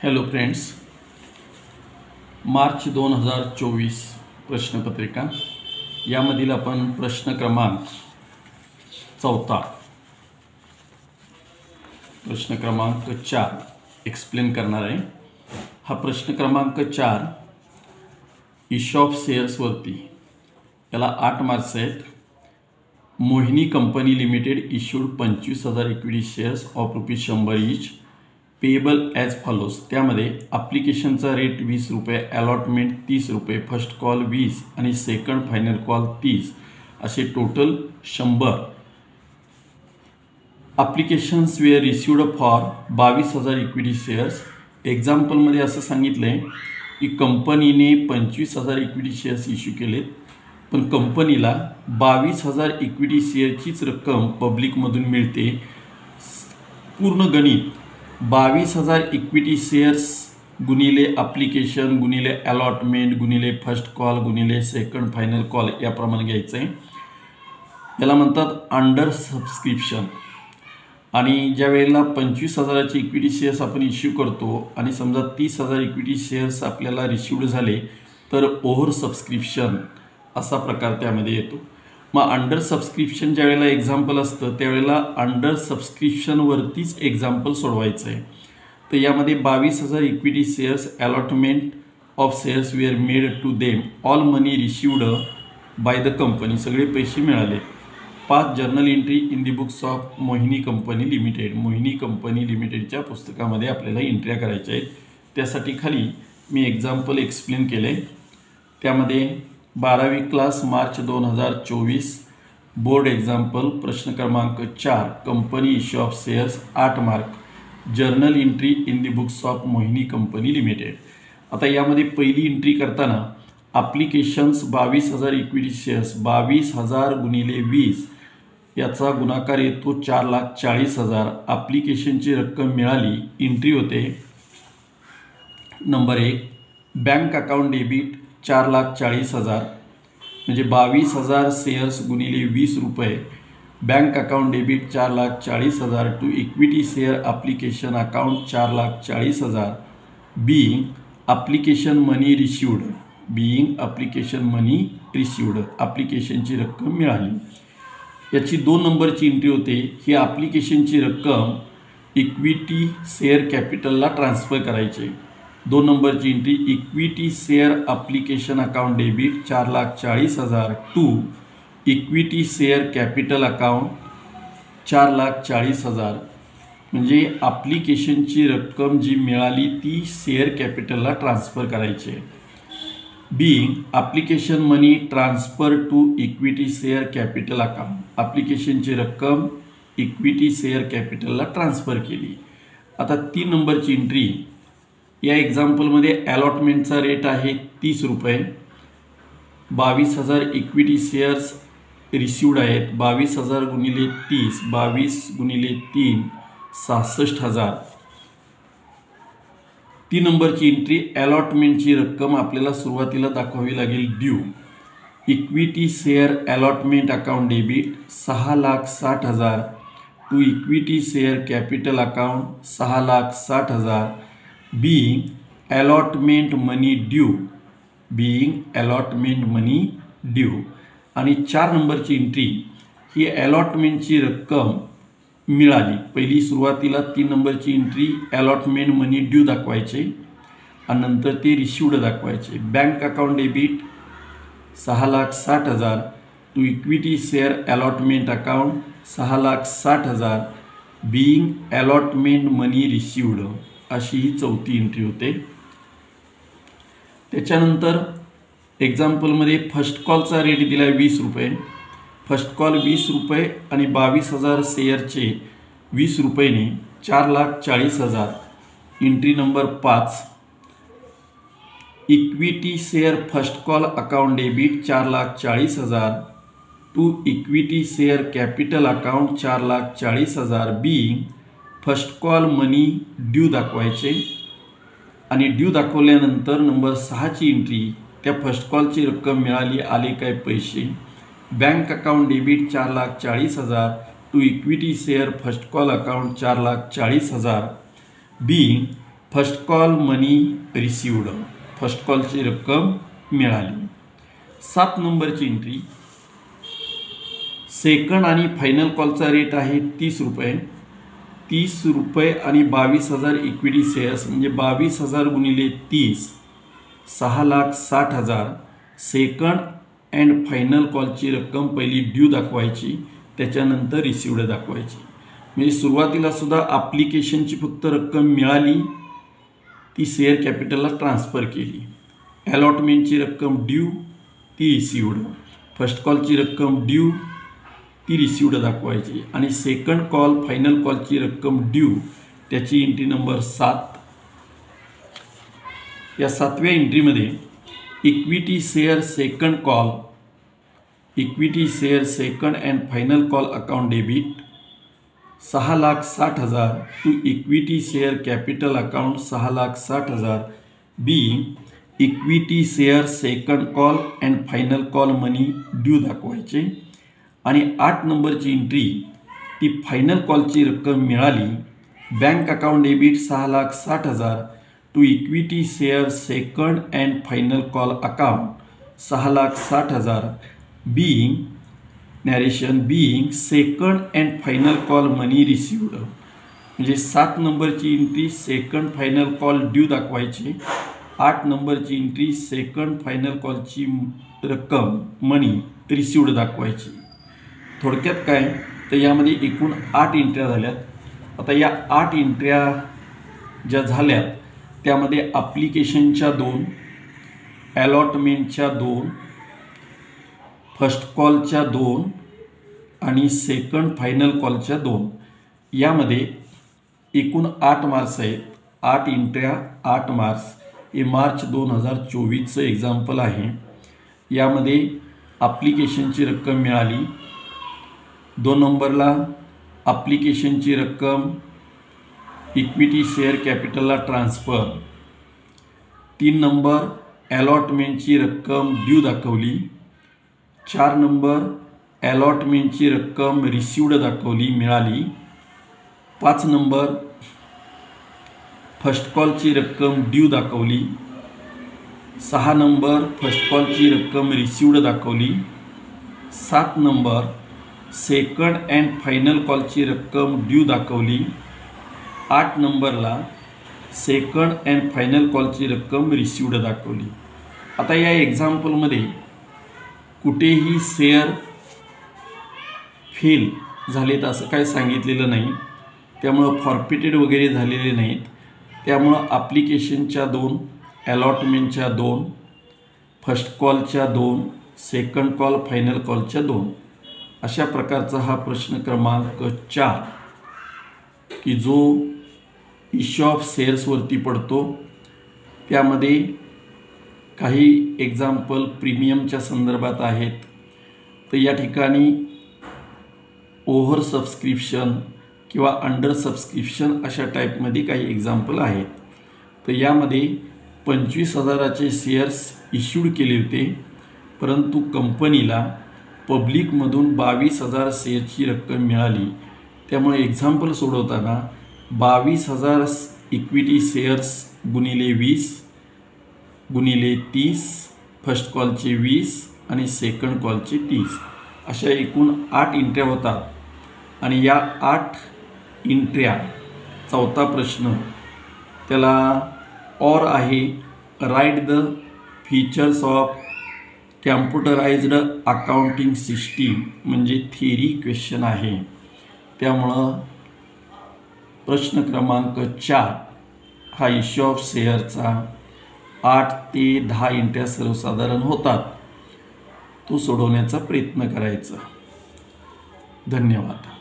Hello friends, March 2024 प्रश्नपत्रिका यामधील आपण प्रश्न क्रमांक 4 एक्सप्लेन करणार आहे। हा प्रश्न क्रमांक 4 इशॉप शेअर्सवरती याला 8 मार्क्स आहेत। मोहिनी company limited issued 25,000 equity shares of ₹100 each payable as follows. त्यामध्ये ॲप्लिकेशनचा रेट ₹20, अलॉटमेंट ₹30, फर्स्ट कॉल 20 आणि सेकंड फायनल कॉल 30 असे total 100 applications were received for 22,000 equity shares. एक्झाम्पलमध्ये असं सांगितलं आहे की कंपनीने 25,000 इक्विटी शेअर्स इश्यू केलेत, पण कंपनीला 22,000 इक्विटी शेअरचीच रक्कम पब्लिकमधून मिळते। पूर्ण गणित 22,000 इक्विटी शेअर्स गुणिले ॲप्लिकेशन गुणिले अलॉटमेंट गुणिले फर्स्ट कॉल गुणिले सेकंड फायनल कॉल याप्रमाणे घ्यायचं आहे। याला म्हणतात अंडर सबस्क्रिप्शन। आणि ज्या वेळेला 25,000ची इक्विटी शेअर्स आपण इश्यू करतो आणि समजा 30,000 इक्विटी शेअर्स आपल्याला रिसिव्ड झाले तर ओव्हर सबस्क्रिप्शन असा प्रकार त्यामध्ये येतो। मग अंडर सबस्क्रिप्शन ज्या वेळेला एक्झाम्पल असतं त्यावेळेला अंडर सबस्क्रिप्शनवरतीच एक्झाम्पल सोडवायचं आहे। तर यामध्ये 22,000 equity shares allotment of shares were made to them, all money received by the company, सगळे पैसे मिळाले। 5 journal entry in the books of Mohini company limited, Mohini company लिमिटेडच्या पुस्तकामध्ये आपल्याला एंट्र्या करायच्या आहेत। त्यासाठी खाली मी एक्झाम्पल एक्सप्लेन केले। त्यामध्ये 12वी क्लास मार्च 2024 बोर्ड एक्झाम्पल प्रश्न क्रमांक 4 company issue of shares 8 mark, journal entry in the books of Mohini company limited. आता यामध्ये पहिली एंट्री करताना ॲप्लिकेशन्स 22,000 इक्विटी शेअर्स 22,000 गुणिले 20 याचा गुणाकार येतो 4,40,000। ॲप्लिकेशनची रक्कम मिळाली, एंट्री होते नंबर 1 बँक अकाउंट डेबिट 4,40,000 म्हणजे 22,000 शेअर्स गुणिले ₹20, bank account debit 4,40,000 to equity share application account 4,40,000 being application money received, being application money received, ॲप्लिकेशनची रक्कम मिळाली। याची 2 नंबरची एंट्री होते, ही ॲप्लिकेशनची रक्कम इक्विटी शेअर कॅपिटलला ट्रान्सफर करायची। 2 नंबरची entry equity share application account debit 4,40,000 to equity share capital account 4,40,000 म्हणजे ॲप्लिकेशनची रक्कम जी मिळाली ती शेअर कॅपिटलला ट्रान्सफर करायची। Being application money transfer to equity share capital account, ॲप्लिकेशनची रक्कम इक्विटी शेअर कॅपिटलला ट्रान्सफर केली। आता 3 नंबरची एंट्री या एक्झाम्पलमध्ये अलॉटमेंटचा रेट आहे ₹30, 22,000 इक्विटी शेअर्स रिसिव्ड आहेत, 22,000 गुणिले 30, 22 गुणिले 3 66,000। 3 नंबरची एंट्री अलॉटमेंटची रक्कम आपल्याला सुरुवातीला दाखवावी लागेल due, equity share allotment account debit 6,60,000 to equity share capital account 6,60,000 being allotment money due, being allotment money due. आणि 4 नंबरची एंट्री ही अलॉटमेंटची रक्कम मिळाली। पहिली सुरुवातीला 3 नंबरची एंट्री अलॉटमेंट मनी ड्यू दाखवायचे आणि नंतर ते रिसिव्ड दाखवायचे। Bank account debit 6,60,000 to equity share allotment account 6,60,000 being allotment money received अशी ही 4थी एंट्री होते। त्याच्यानंतर एक्झाम्पलमध्ये फर्स्ट कॉलचा रेट दिला आहे ₹20, फर्स्ट कॉल ₹20 आणि 22,000 शेअरचे ₹20ने 4,40,000। Entry number 5 equity share first call account debit 4,40,000 to equity share capital account 4,40,000 being first call money due दाखवायचे आणि ड्यू दाखवल्यानंतर नंबर 6ची एंट्री त्या फर्स्ट कॉलची रक्कम मिळाली, आले काय पैसे, bank account debit 4,40,000 to equity share first call account 4,40,000 being first call money received, first कॉलची रक्कम मिळाली. 7 नंबरची एंट्री, सेकंड आणि फायनल कॉलचा रेट आहे 30 रुपये. 30 रुपये आणि 22,000 इक्विटी शेअर्स म्हणजे 22,000 गुणिले 30, 6,60,000. सेकंड अँड फायनल कॉलची रक्कम पहिली ड्यू दाखवायची, त्याच्यानंतर रिसिवड दाखवायची. म्हणजे सुरुवातीला सुद्धा ॲप्लिकेशनची फक्त रक्कम मिळाली, ती शेअर कॅपिटलला ट्रान्सफर केली. अलॉटमेंटची रक्कम ड्यू, ती रिसिवड. फर्स्ट कॉलची रक्कम ड्यू, ती रिसिवड दाखवायची. आणि सेकंड कॉल फायनल कॉलची रक्कम ड्यू, त्याची एंट्री नंबर 7. या 7व्या एंट्रीमध्ये equity share second call, equity share second and final call account debit 6,60,000 to equity share capital account 6,60,000. Be equity share second call and final call money due दाखवायचे. आणि 8 नंबरची entry, ती final कॉलची रक्कम मिळाली, bank account debit 6,60,000 to equity share second and final call account 6,60,000. Being narration, being second and final call money received. म्हणजे 7 नंबरची entry second final call due दाखवायची. 8 नंबरची एंट्री सेकंड फायनल कॉलची रक्कम मनी रिसिवड दाखवायची. थोडक्यात काय तर यामध्ये एकूण 8 एंट्र्या झाल्यात. आता या 8 एंट्र्या ज्या झाल्यात त्यामध्ये ॲप्लिकेशनच्या 2, अलॉटमेंटच्या 2, फर्स्ट कॉलच्या 2 आणि सेकंड फायनल कॉलच्या 2, यामध्ये एकूण 8 मार्क्स आहेत. 8 एंट्र्या 8 मार्क्स. हे मार्च 2024चं एक्झाम्पल आहे. यामध्ये ॲप्लिकेशनची रक्कम मिळाली. 2 नंबरला ॲप्लिकेशनची रक्कम इक्विटी शेअर कॅपिटलला ट्रान्सफर. 3 नंबर अलॉटमेंटची रक्कम ड्यू दाखवली. 4 नंबर अलॉटमेंटची रक्कम रिसिवड दाखवली, मिळाली. 5 नंबर फर्स्ट कॉलची रक्कम ड्यू दाखवली. 6 नंबर फर्स्ट कॉलची रक्कम रिसिवड दाखवली. 7 नंबर सेकंड अँड फायनल कॉलची रक्कम ड्यू दाखवली. 8 नंबरला सेकंड अँड फायनल कॉलची रक्कम रिसिवड दाखवली. आता या एक्झाम्पलमध्ये कुठेही शेअर फेल झालेत असं काय सांगितलेलं नाही, त्यामुळं फॉर्फिटेड वगैरे झालेले नाहीत. त्यामुळं ॲप्लिकेशनच्या 2, अलॉटमेंटच्या 2, फर्स्ट कॉलच्या 2, सेकंड कॉल फायनल कॉलच्या 2, अशा प्रकारचा हा प्रश्न क्रमांक 4 की जो इश्यू ऑफ शेअर्सवरती पडतो. त्यामध्ये काही एक्झाम्पल प्रीमियमच्या संदर्भात आहेत. तर या ठिकाणी ओव्हर सबस्क्रिप्शन किंवा अंडर सबस्क्रिप्शन अशा टाईपमध्ये काही एक्झाम्पल आहेत. तर यामध्ये 25,000चे शेअर्स इश्यूड केले होते, परंतु कंपनीला पब्लिकमधून 22,000 शेअरची रक्कम मिळाली. त्यामुळे एक्झाम्पल सोडवताना 22,000 इक्विटी शेअर्स गुणिले 20 गुणिले 30, फर्स्ट कॉलचे 20 आणि सेकंड कॉलचे 30, अशा एकूण 8 एंट्र्या होतात. आणि या 8 एंट्र्या, चौथा प्रश्न त्याला और आहे, write the features of computerised accounting system, म्हणजे थिअरी क्वेश्चन आहे. त्यामुळं प्रश्न क्रमांक 4 हा इश्यू ऑफ शेअरचा 8 ते 10 एंट्र्या सर्वसाधारण होतात, तो सोडवण्याचा प्रयत्न करायचा. धन्यवाद.